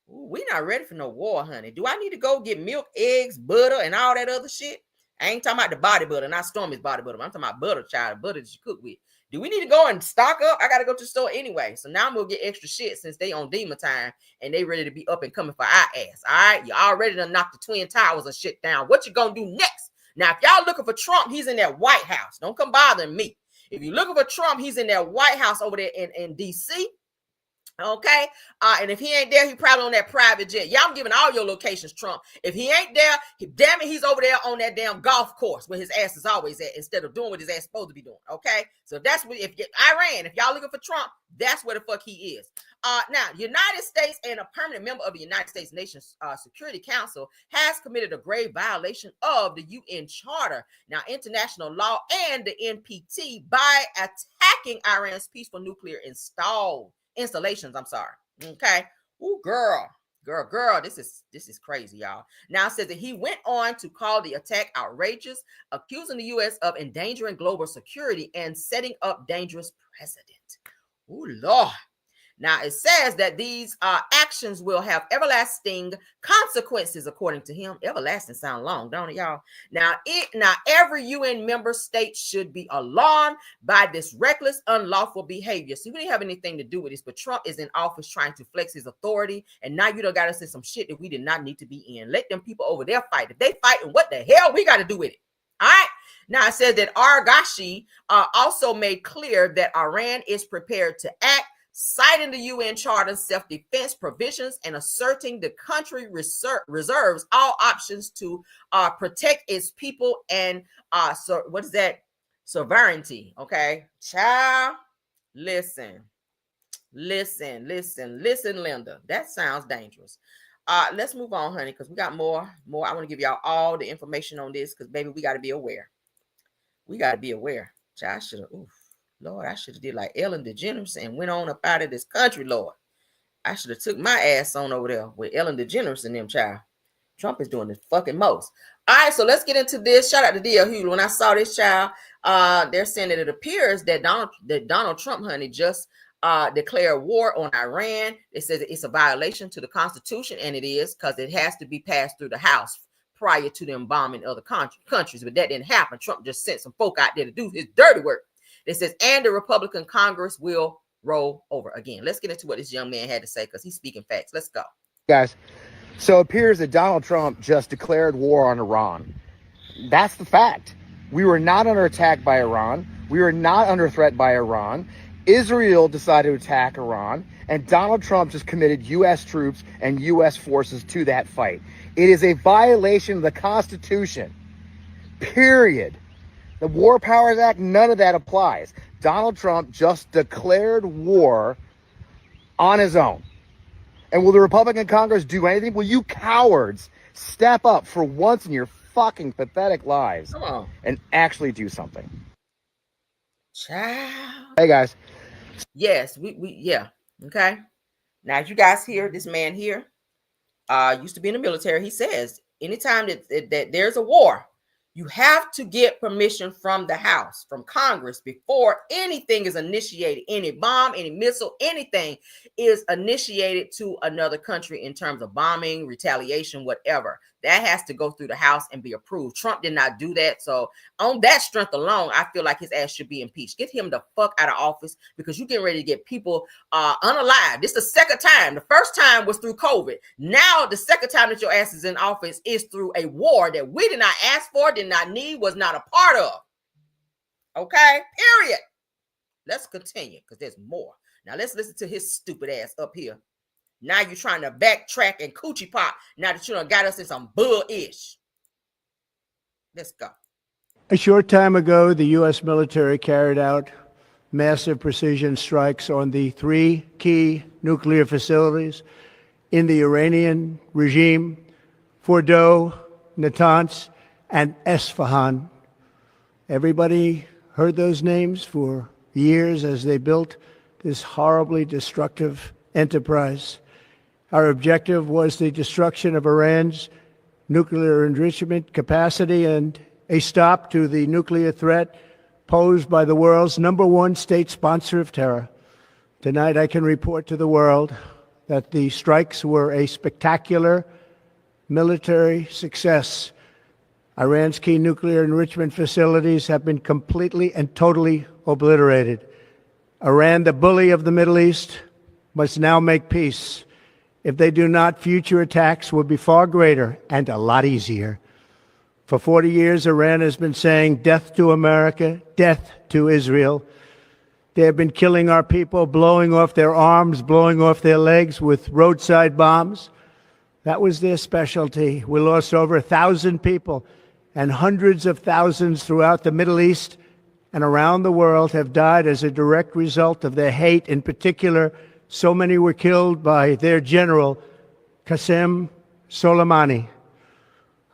Speaker 1: we not ready for no war, honey. Do I need to go get milk, eggs, butter, and all that other shit? I ain't talking about the body butter, not Stormy's body butter. I'm talking about butter, child, butter that you cook with. Do we need to go and stock up? I got to go to the store anyway. So now I'm going to get extra shit since they on demon time and they ready to be up and coming for our ass. All right. You already done knocked the Twin Towers and shit down. What you going to do next? Now, if y'all looking for Trump, he's in that White House. Don't come bothering me. If you're looking for Trump, he's in that White House over there in D.C. Okay. And if he ain't there, he probably on that private jet. Yeah, I'm giving all your locations, Trump. If he ain't there, damn it, he's over there on that damn golf course where his ass is always at instead of doing what his ass is supposed to be doing. Okay. So that's what, if Iran, if y'all looking for Trump, that's where the fuck he is. Now, United States and a permanent member of the United States Nations Security Council has committed a grave violation of the UN Charter, now international law, and the NPT by attacking Iran's peaceful nuclear installations. I'm sorry. Okay. Ooh, girl. Girl, this is crazy, y'all. Now it says that he went on to call the attack outrageous, accusing the U.S. of endangering global security and setting up dangerous precedent. Oh, Lord. Now it says that these actions will have everlasting consequences, according to him. Everlasting sound long, don't it, y'all? Now every UN member state should be alarmed by this reckless, unlawful behavior. See, we didn't have anything to do with this, but Trump is in office trying to flex his authority, and now you done got us in some shit that we did not need to be in. Let them people over there fight. If they fight, and what the hell we got to do with it? All right. Now it says that Argashi also made clear that Iran is prepared to act, citing the UN Charter's self-defense provisions and asserting the country reserves all options to protect its people and so what is that? Sovereignty. Okay, child, listen, Linda. That sounds dangerous. Let's move on, honey, because we got more. I want to give y'all all the information on this because, baby, we got to be aware. Child, I should have. Lord, I should have did like Ellen DeGeneres and went on up out of this country, Lord. I should have took my ass on over there with Ellen DeGeneres and them, child. Trump is doing the fucking most. All right, so let's get into this. Shout out to D.L. Hughley. When I saw this, child, they're saying that it appears that Donald Trump, honey, just declared war on Iran. It says it's a violation to the Constitution, and it is, because it has to be passed through the House prior to them bombing other countries. But that didn't happen. Trump just sent some folk out there to do his dirty work. It says, and the Republican Congress will roll over again. Let's get into what this young man had to say because he's speaking facts. Let's go.
Speaker 8: Guys, so it appears that Donald Trump just declared war on Iran. That's the fact. We were not under attack by Iran. We were not under threat by Iran. Israel decided to attack Iran, and Donald Trump just committed U.S. troops and U.S. forces to that fight. It is a violation of the Constitution, period. The War Powers Act, none of that applies. Donald Trump just declared war on his own. And will the Republican Congress do anything? Will you cowards step up for once in your fucking pathetic lives and actually do something?
Speaker 1: Child.
Speaker 8: Hey, guys.
Speaker 1: Yes, yeah. Okay. Now, as you guys hear, this man here used to be in the military. He says anytime that there's a war, you have to get permission from the House, from Congress, before anything is initiated. Any bomb, any missile, anything is initiated to another country in terms of bombing, retaliation, whatever. That has to go through the House and be approved. Trump did not do that. So on that strength alone, I feel like his ass should be impeached. Get him the fuck out of office because you're getting ready to get people unalive. This is the second time. The first time was through COVID. Now the second time that your ass is in office is through a war that we did not ask for, did not need, was not a part of. Okay, period. Let's continue because there's more. Now let's listen to his stupid ass up here. Now you're trying to backtrack and coochie pop now that you done got us in some bull-ish. Let's go.
Speaker 9: A short time ago, the U.S. military carried out massive precision strikes on the 3 key nuclear facilities in the Iranian regime, Fordow, Natanz, and Esfahan. Everybody heard those names for years as they built this horribly destructive enterprise. Our objective was the destruction of Iran's nuclear enrichment capacity and a stop to the nuclear threat posed by the world's #1 state sponsor of terror. Tonight, I can report to the world that the strikes were a spectacular military success. Iran's key nuclear enrichment facilities have been completely and totally obliterated. Iran, the bully of the Middle East, must now make peace. If they do not, future attacks will be far greater and a lot easier. For 40 years, Iran has been saying death to America, death to Israel. They have been killing our people, blowing off their arms, blowing off their legs with roadside bombs. That was their specialty. We lost over 1,000 people, and hundreds of thousands throughout the Middle East and around the world have died as a direct result of their hate. In particular, so many were killed by their general, Qasem Soleimani.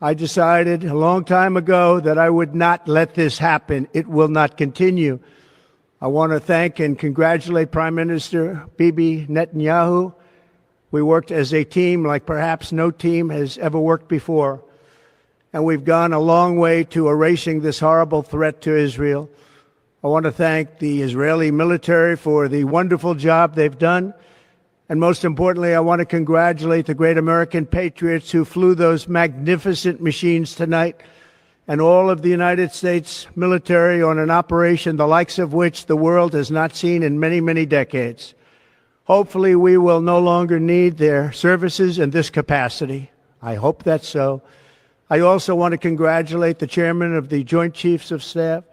Speaker 9: I decided a long time ago that I would not let this happen. It will not continue. I want to thank and congratulate Prime Minister Bibi Netanyahu We worked as a team like perhaps no team has ever worked before. And we've gone a long way to erasing this horrible threat to Israel. I want to thank the Israeli military for the wonderful job they've done. And most importantly, I want to congratulate the great American patriots who flew those magnificent machines tonight, and all of the United States military on an operation the likes of which the world has not seen in many, many decades. Hopefully, we will no longer need their services in this capacity. I hope that's so. I also want to congratulate the chairman of the Joint Chiefs of Staff,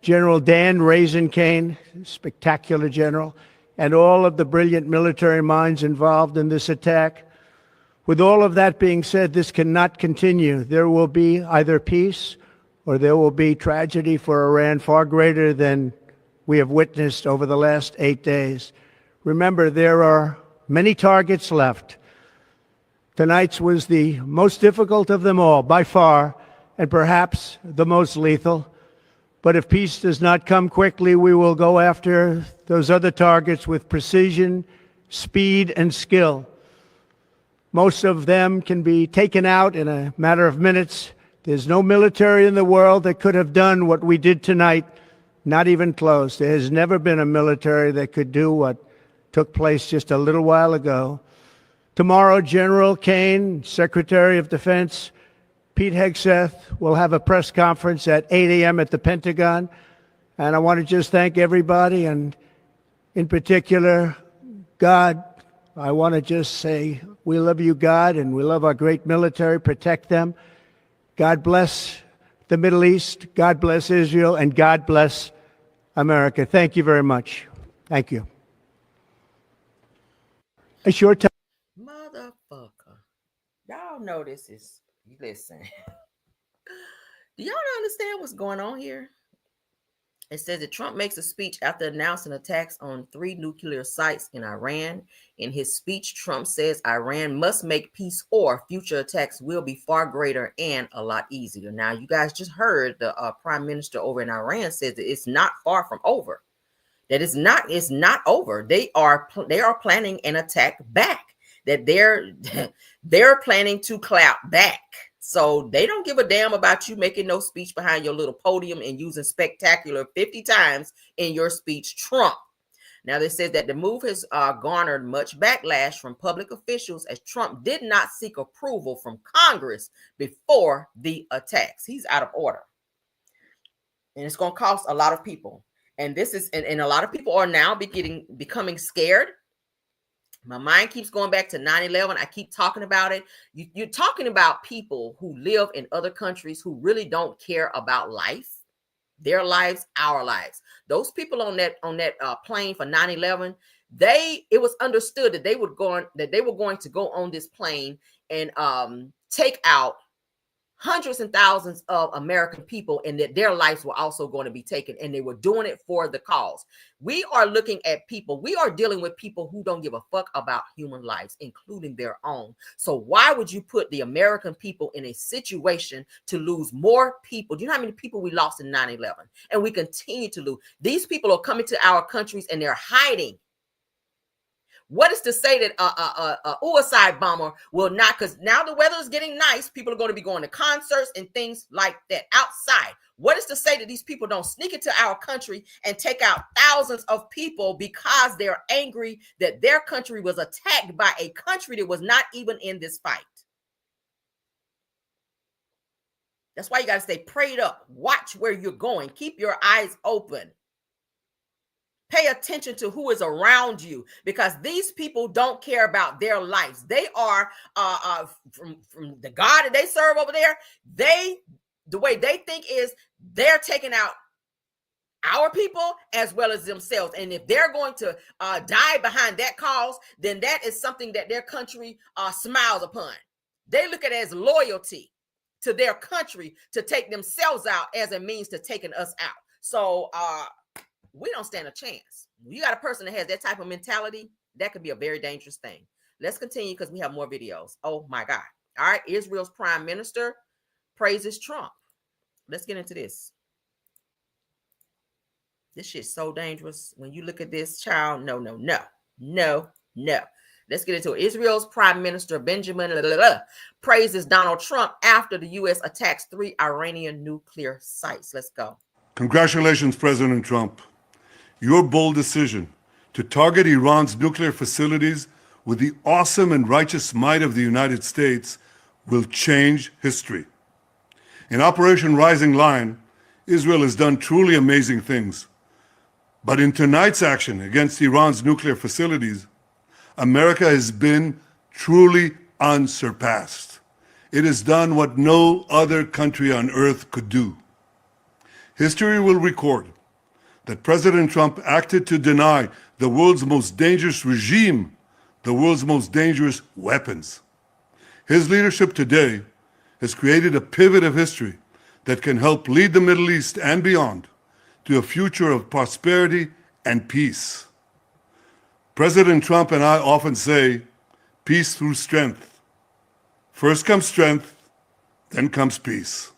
Speaker 9: General Dan Raisin Kane, spectacular general, and all of the brilliant military minds involved in this attack. With all of that being said, this cannot continue. There will be either peace or there will be tragedy for Iran far greater than we have witnessed over the last 8 days. Remember, there are many targets left. Tonight's was the most difficult of them all, by far, and perhaps the most lethal. But if peace does not come quickly, we will go after those other targets with precision, speed, and skill. Most of them can be taken out in a matter of minutes. There's no military in the world that could have done what we did tonight, not even close. There has never been a military that could do what took place just a little while ago. Tomorrow, General Kane, Secretary of Defense, Pete Hegseth will have a press conference at 8 a.m. at the Pentagon. And I want to just thank everybody, and in particular, God. I want to just say we love you, God, and we love our great military. Protect them. God bless the Middle East. God bless Israel. And God bless America. Thank you very much. Thank you. It's your time.
Speaker 1: Motherfucker. Y'all know this is, listen. Do y'all not understand what's going on here? It says that Trump makes a speech after announcing attacks on 3 nuclear sites in Iran. In his speech, Trump says Iran must make peace or future attacks will be far greater and a lot easier. Now, you guys just heard the prime minister over in Iran says that it's not far from over. That it's not over. They are planning an attack back. That they're planning to clap back. So they don't give a damn about you making no speech behind your little podium and using spectacular 50 times in your speech, Trump. Now, they said that the move has garnered much backlash from public officials as Trump did not seek approval from Congress before the attacks. He's out of order. And it's going to cost a lot of people. And this is, and a lot of people are now becoming scared. My mind keeps going back to 9/11. I keep talking about it. You're talking about people who live in other countries who really don't care about life, their lives, our lives. Those people on that plane for 9/11, it was understood that they were going to go on this plane and take out hundreds and thousands of American people, and that their lives were also going to be taken, and they were doing it for the cause. We are looking at people. We are dealing with people who don't give a fuck about human lives, including their own. So why would you put the American people in a situation to lose more people? Do you know how many people we lost in 9/11? And we continue to lose. These people are coming to our countries and they're hiding. What is to say that a suicide bomber will not, because now the weather is getting nice. People are going to be going to concerts and things like that outside. What is to say that these people don't sneak into our country and take out thousands of people because they're angry that their country was attacked by a country that was not even in this fight? That's why you got to stay prayed up. Watch where you're going. Keep your eyes open. Pay attention to who is around you, because these people don't care about their lives. They are from the God that they serve over there. The way they think is they're taking out our people as well as themselves. And if they're going to die behind that cause, then that is something that their country smiles upon. They look at it as loyalty to their country to take themselves out as a means to taking us out. So we don't stand a chance. You got a person that has that type of mentality, that could be a very dangerous thing. Let's continue because we have more videos. Oh my God. All right. Israel's prime minister praises Trump. Let's get into this. This shit's so dangerous. When you look at this, child, no. Let's get into it. Israel's Prime Minister Benjamin praises Donald Trump after the U.S. attacks 3 Iranian nuclear sites. Let's go.
Speaker 10: Congratulations, President Trump. Your bold decision to target Iran's nuclear facilities with the awesome and righteous might of the United States will change history. In Operation Rising Lion, Israel has done truly amazing things. But in tonight's action against Iran's nuclear facilities, America has been truly unsurpassed. It has done what no other country on earth could do. History will record that President Trump acted to deny the world's most dangerous regime the world's most dangerous weapons. His leadership today has created a pivot of history that can help lead the Middle East and beyond to a future of prosperity and peace. President Trump and I often say, peace through strength. First comes strength, then comes peace.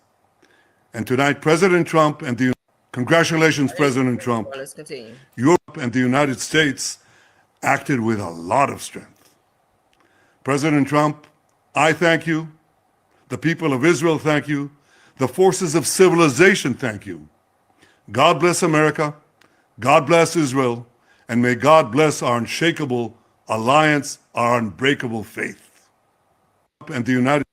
Speaker 10: And tonight, President Trump and the congratulations, President Trump.
Speaker 1: Let's continue.
Speaker 10: Europe and the United States acted with a lot of strength. President Trump, I thank you. The people of Israel thank you. The forces of civilization thank you. God bless America. God bless Israel. And may God bless our unshakable alliance, our unbreakable faith. And the United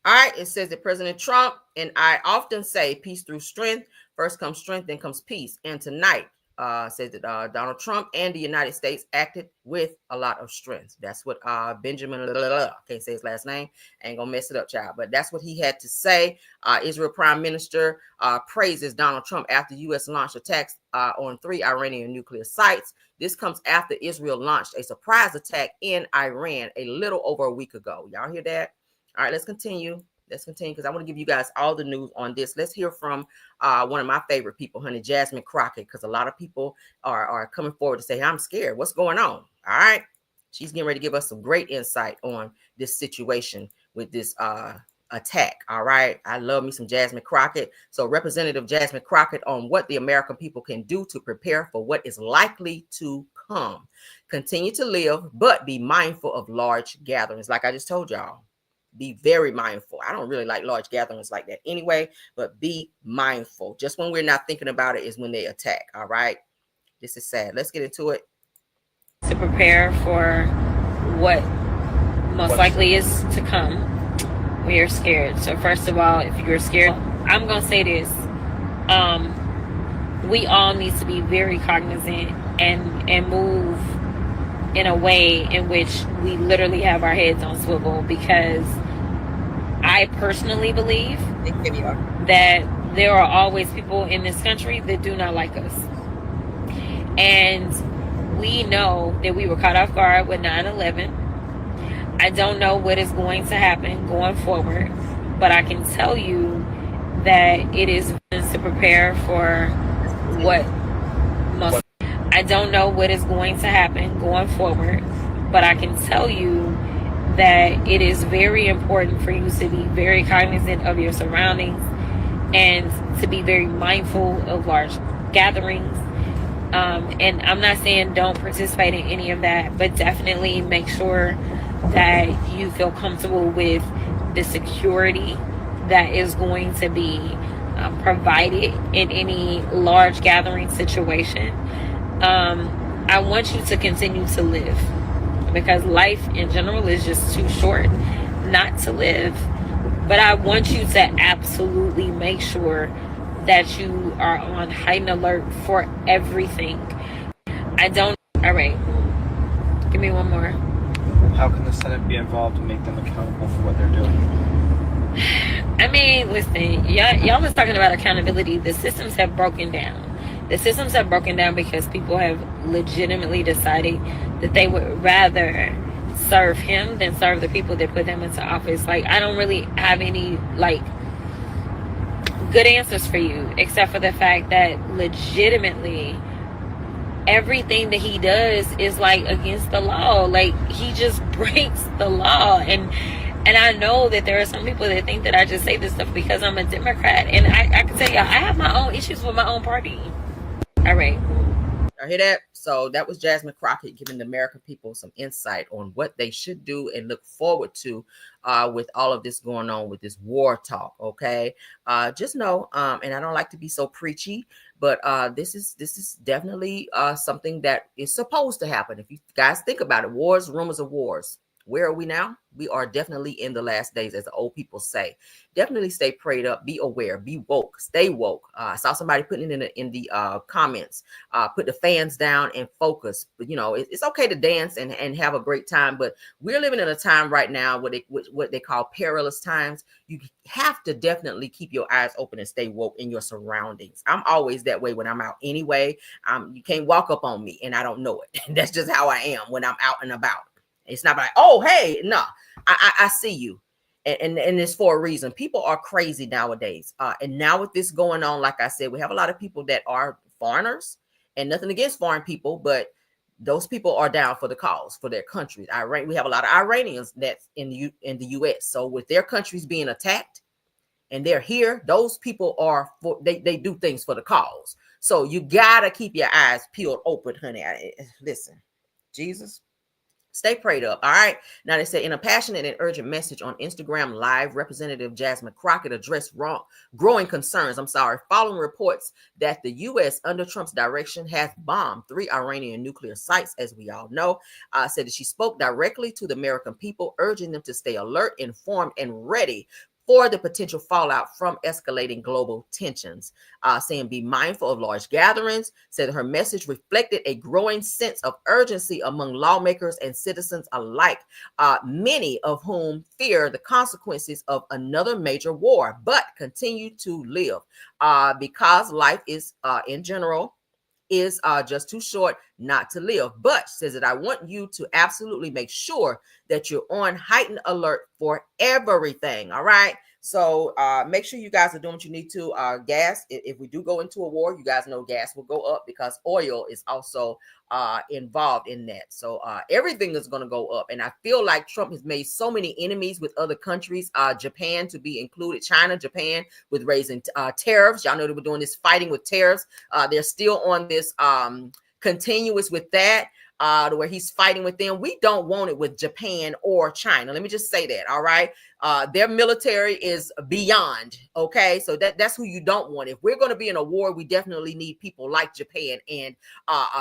Speaker 1: All right, it says that President Trump, and I often say peace through strength. First comes strength, then comes peace. And tonight, says that Donald Trump and the United States acted with a lot of strength. That's what Benjamin, can't say his last name, ain't gonna mess it up, child, but that's what he had to say. Israel Prime Minister praises Donald Trump after U.S. launched attacks on 3 Iranian nuclear sites. This comes after Israel launched a surprise attack in Iran a little over a week ago. Y'all hear that? All right, let's continue. Let's continue because I want to give you guys all the news on this. Let's hear from one of my favorite people, honey, Jasmine Crockett, because a lot of people are coming forward to say, hey, I'm scared. What's going on? All right. She's getting ready to give us some great insight on this situation with this attack. All right. I love me some Jasmine Crockett. So Representative Jasmine Crockett on what the American people can do to prepare for what is likely to come. Continue to live, but be mindful of large gatherings. Like I just told y'all. Be very mindful. I don't really like large gatherings like that anyway, but be mindful. Just when we're not thinking about it is when they attack. All right. This is sad. Let's get into it.
Speaker 11: To prepare for what most likely is to come, we are scared. So first of all, if you're scared, I'm going to say this. We all need to be very cognizant and move in a way in which we literally have our heads on swivel, because I personally believe that there are always people in this country that do not like us. And we know that we were caught off guard with 9/11. I don't know what is going to happen going forward, but I can tell you that it is to prepare for what most. I don't know what is going to happen going forward, but I can tell you that it is very important for you to be very cognizant of your surroundings and to be very mindful of large gatherings. And I'm not saying don't participate in any of that, but definitely make sure that you feel comfortable with the security that is going to be provided in any large gathering situation. I want you to continue to live, because life in general is just too short not to live. But I want you to absolutely make sure that you are on heightened alert for everything. All right, give me one more.
Speaker 12: How can the Senate be involved and make them accountable for what they're doing?
Speaker 11: I mean, listen, y'all was talking about accountability. The systems have broken down. The systems have broken down because people have legitimately decided that they would rather serve him than serve the people that put him into office. Like, I don't really have any, like, good answers for you, except for the fact that legitimately everything that he does is, like, against the law. Like, he just breaks the law. And I know that there are some people that think that I just say this stuff because I'm a Democrat. And I can tell you, I have my own issues with my own party. All right.
Speaker 1: I hear that. So that was Jasmine Crockett giving the American people some insight on what they should do and look forward to with all of this going on with this war talk. Okay. Just know, and I don't like to be so preachy, but this is definitely something that is supposed to happen. If you guys think about it, wars, rumors of wars. Where are we now? We are definitely in the last days, as the old people say. Definitely stay prayed up, be aware, be woke, stay woke. I saw somebody putting it in the comments, put the fans down and focus. But, you know, it's okay to dance and have a great time, but we're living in a time right now what they call perilous times. You have to definitely keep your eyes open and stay woke in your surroundings. I'm always that way when I'm out anyway. You can't walk up on me and I don't know it. That's just how I am when I'm out and about. It's not like, oh, hey, no, I see you. And it's for a reason. People are crazy nowadays. And now with this going on, like I said, we have a lot of people that are foreigners, and nothing against foreign people, but those people are down for the cause for their countries. We have a lot of Iranians that's in the U.S. So with their countries being attacked and they're here, those people are they do things for the cause. So you gotta keep your eyes peeled open, honey. Listen, Jesus. Stay prayed up. All right. Now they say in a passionate and urgent message on Instagram Live, Representative Jasmine Crockett addressed growing concerns. Following reports that the U.S. under Trump's direction has bombed 3 Iranian nuclear sites, as we all know, said that she spoke directly to the American people, urging them to stay alert, informed, and ready for the potential fallout from escalating global tensions, saying be mindful of large gatherings, said her message reflected a growing sense of urgency among lawmakers and citizens alike, many of whom fear the consequences of another major war, but continue to live because life is, in general, is just too short not to live. But says that I want you to absolutely make sure that you're on heightened alert for everything. All right. So make sure you guys are doing what you need to. Gas, if we do go into a war, you guys know gas will go up because oil is also involved in that. So everything is going to go up. And I feel like Trump has made so many enemies with other countries, Japan to be included, China, Japan, with raising tariffs. Y'all know they were doing this fighting with tariffs. They're still on this continuous with that. Where he's fighting with them. We don't want it with Japan or China. Let me just say that. All right. Their military is beyond. Okay. So that's who you don't want. If we're going to be in a war, we definitely need people like Japan and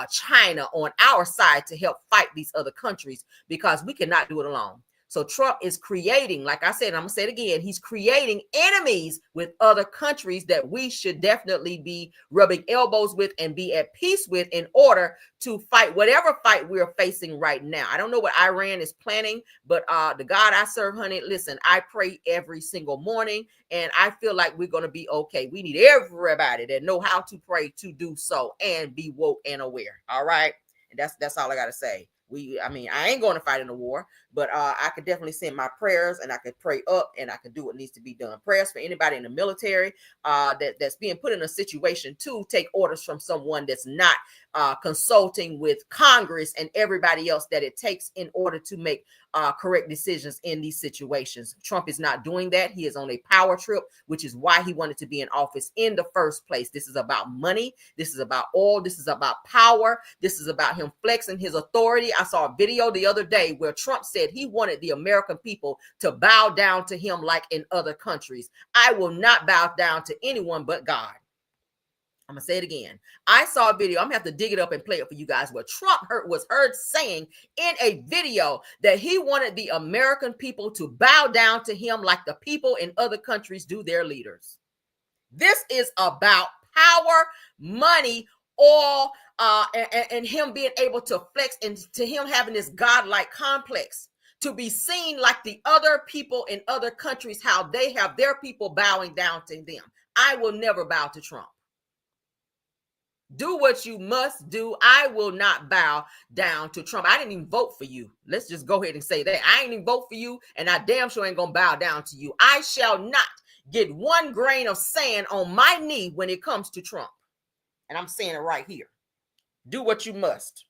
Speaker 1: China on our side to help fight these other countries, because we cannot do it alone. So Trump is creating, like I said, I'm going to say it again, he's creating enemies with other countries that we should definitely be rubbing elbows with and be at peace with in order to fight whatever fight we're facing right now. I don't know what Iran is planning, but the God I serve, honey, listen, I pray every single morning, and I feel like we're going to be okay. We need everybody that know how to pray to do so and be woke and aware. All right. And that's all I got to say. I ain't going to fight in a war, but I could definitely send my prayers, and I could pray up, and I could do what needs to be done. Prayers for anybody in the military that's being put in a situation to take orders from someone that's not consulting with Congress and everybody else that it takes in order to make correct decisions in these situations. Trump is not doing that. He is on a power trip, which is why he wanted to be in office in the first place. This is about money. This is about oil. This is about power. This is about him flexing his authority. I saw a video the other day where Trump said he wanted the American people to bow down to him like in other countries. I will not bow down to anyone but God. I'm going to say it again. I saw a video. I'm going to have to dig it up and play it for you guys, where Trump was heard saying in a video that he wanted the American people to bow down to him like the people in other countries do their leaders. This is about power, money, oil, and him being able to flex, and to him having this godlike complex, to be seen like the other people in other countries, how they have their people bowing down to them. I will never bow to Trump. Do what you must do. I will not bow down to Trump. I didn't even vote for you. Let's just go ahead and say that. I ain't even vote for you, and I damn sure ain't gonna bow down to you. I shall not get one grain of sand on my knee when it comes to Trump. And I'm saying it right here. Do what you must.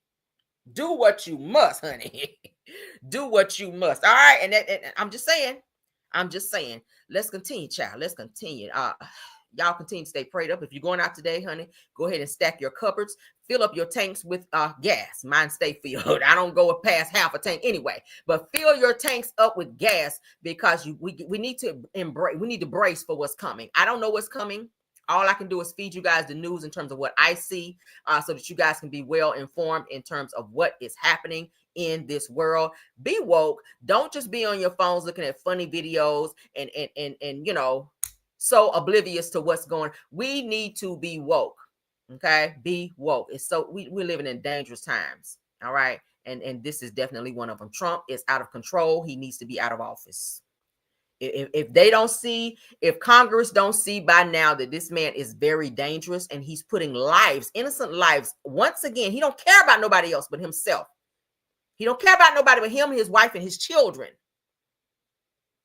Speaker 1: Do what you must, honey. Do what you must. All right. And I'm just saying. Let's continue, child. Let's continue. Y'all continue to stay prayed up. If you're going out today, honey, go ahead and stack your cupboards. Fill up your tanks with gas. Mine stay filled. I don't go past half a tank anyway. But fill your tanks up with gas because we need to embrace. We need to brace for what's coming. I don't know what's coming. All I can do is feed you guys the news in terms of what I see, so that you guys can be well informed in terms of what is happening in this world. Be woke. Don't just be on your phones looking at funny videos and you know, so oblivious to what's going on. We need to be woke. Okay, be woke. It's so we're living in dangerous times. All right, and this is definitely one of them. Trump is out of control. He needs to be out of office. If they don't see, if Congress don't see by now that this man is very dangerous and he's putting lives, innocent lives, once again, he don't care about nobody else but himself. He don't care about nobody but him, his wife, and his children.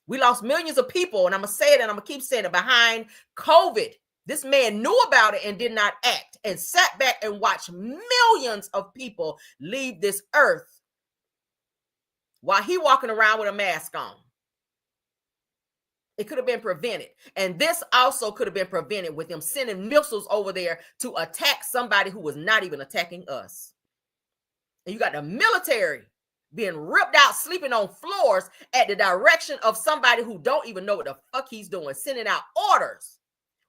Speaker 1: We lost millions of people, and I'm gonna say it, and I'm gonna keep saying it, behind COVID. This man knew about it and did not act, and sat back and watched millions of people leave this earth while he walking around with a mask on. It could have been prevented. And this also could have been prevented with them sending missiles over there to attack somebody who was not even attacking us. And you got the military being ripped out, sleeping on floors at the direction of somebody who don't even know what the fuck he's doing, sending out orders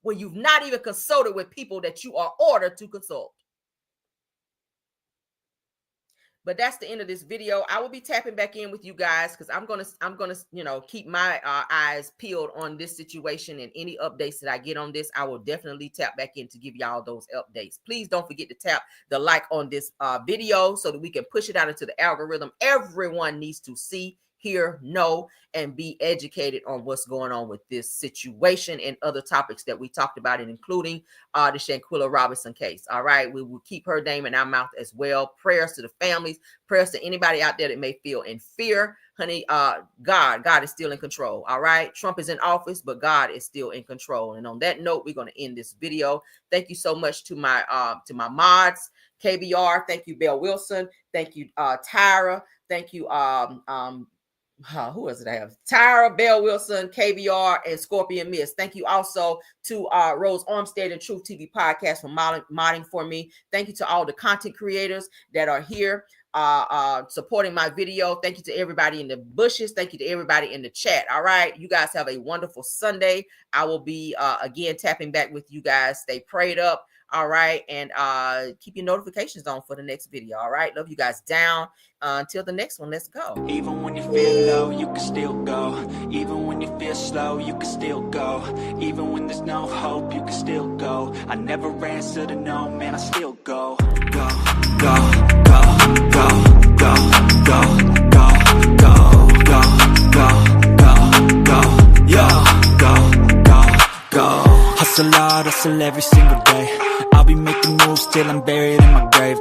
Speaker 1: when you've not even consulted with people that you are ordered to consult. But that's the end of this video. I will be tapping back in with you guys because I'm gonna you know, keep my eyes peeled on this situation, and any updates that I get on this, I will definitely tap back in to give y'all those updates. Please don't forget to tap the like on this video so that we can push it out into the algorithm. Everyone needs to see, hear, know, and be educated on what's going on with this situation and other topics that we talked about, and including the Shanquilla Robinson case. All right, we will keep her name in our mouth as well. Prayers to the families, prayers to anybody out there that may feel in fear. Honey, God is still in control. All right, Trump is in office, but God is still in control. And on that note, we're going to end this video. Thank you so much to my mods, KBR. Thank you, Belle Wilson. Thank you, Tyra. Thank you, who else did I have? Tyra, Belle Wilson, KBR, and Scorpion Mist. Thank you also to Rose Armstead and Truth TV Podcast for modding for me. Thank you to all the content creators that are here supporting my video. Thank you to everybody in the bushes. Thank you to everybody in the chat. All right, you guys have a wonderful Sunday. I will be again tapping back with you guys. Stay prayed up. All right, and keep your notifications on for the next video. All right, love you guys down. Until the next one, let's go.
Speaker 13: Even when you feel low, you can still go. Even when you feel slow, you can still go. Even when there's no hope, you can still go. I never answer to no, man, I still go. Go, go, go, go, go, go, go, go, go, go, go, go, yo, go. Hustle hard, hustle every single day. I'll be making moves till I'm buried in my grave.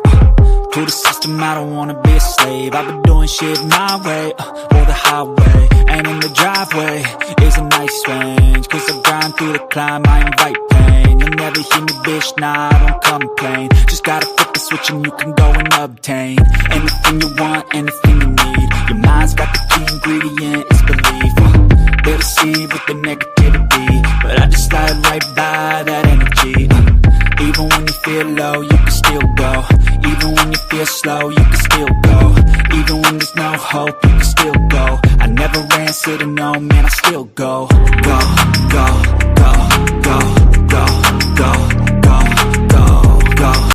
Speaker 13: To the system, I don't wanna be a slave. I've been doing shit my way, or the highway. And in the driveway is a nice range. Cause I grind through the climb, I invite pain. You'll never hear me, bitch, nah, I don't complain. Just gotta flip the switch and you can go and obtain anything you want, anything you need. Your mind's got the key ingredient, it's belief. They're deceived with the negativity, but I just slide right by that energy. Even when you feel low, you can still go. Even when you feel slow, you can still go. Even when there's no hope, you can still go. I never answer to no, man, I still go. Go, go, go, go, go, go.